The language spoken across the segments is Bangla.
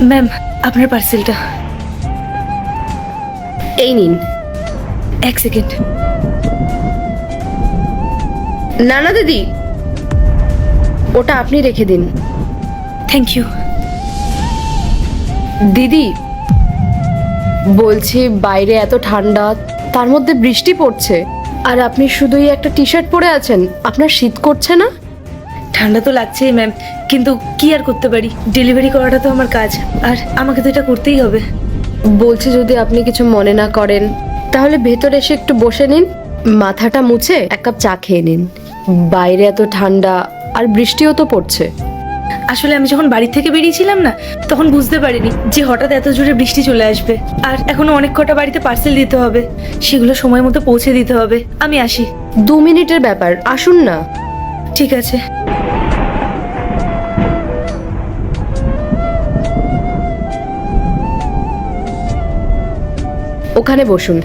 ম্যাম, আপনার পার্সেলটা। এই নিন। এক সেকেন্ড। না না দিদি, ওটা আপনি রেখে দিন। Thank you. দিদি বলছি, বাইরে এত ঠান্ডা, তার মধ্যে বৃষ্টি পড়ছে, আর আপনি শুধুই একটা টি শার্ট পরে আছেন। আপনার শীত করছে না? ঠান্ডা তো লাগছেই ম্যাম, কিন্তু কি আর করতে পারি, ডেলিভারি করাটা তো আমার কাজ, আর আমাকে তো এটা করতেই হবে। বলছি, যদি আপনি কিছু মনে না করেন তাহলে ভেতরে এসে একটু বসে নিন, মাথাটা মুছে এক কাপ চা খেয়ে নিন। বাইরে এত ঠান্ডা, আর বৃষ্টিও তো পড়ছে। আসলে আমি যখন বাড়ি থেকে বেরিয়েছিলাম না, তখন বুঝতে পারিনি যে হঠাৎ এত জোরে বৃষ্টি চলে আসবে, আর এখনো অনেক কটা বাড়িতে পার্সেল দিতে হবে, সেগুলো সময় মতো পৌঁছে দিতে হবে। আমি আসি। 2 মিনিটের ব্যাপার, আসুন না। ঠিক আছে। ওখানে বসুন।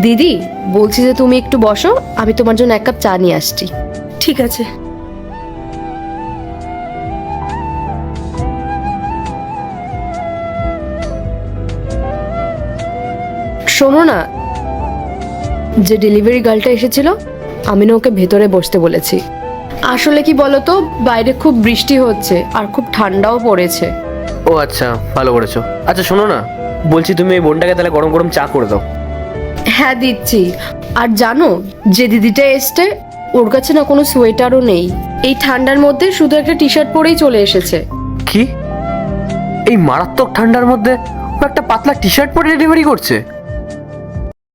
দিদি বলছি যে তুমি একটু বসো, আমি তোমার জন্য এক কাপ চা নিয়ে আসছি। ঠিক আছে। শোনো না, যে ডেলিভারি গার্লটা এসেছিল, আমি না ওকে ভেতরে বসতে বলেছি। আসলে কি বলতো, বাইরে খুব বৃষ্টি হচ্ছে আর খুব ঠান্ডাও পড়েছে। ও আচ্ছা, ভালো করেছো। আচ্ছা শোনো না, বলছি তুমি এই বোনটাকে তাহলে গরম গরম চা করে দাও। হ্যাঁ দিচ্ছি। আর জানো, যে দিদিটা এসছে, ওর কাছে না কোনো সোয়েটারও নেই। এই ঠান্ডার মধ্যে শুধু একটা টি শার্ট পরেই চলে এসেছে। কি, এই মারাত্মক ঠান্ডার মধ্যে ও একটা পাতলা টি শার্ট পরে ডেলিভারি করছে?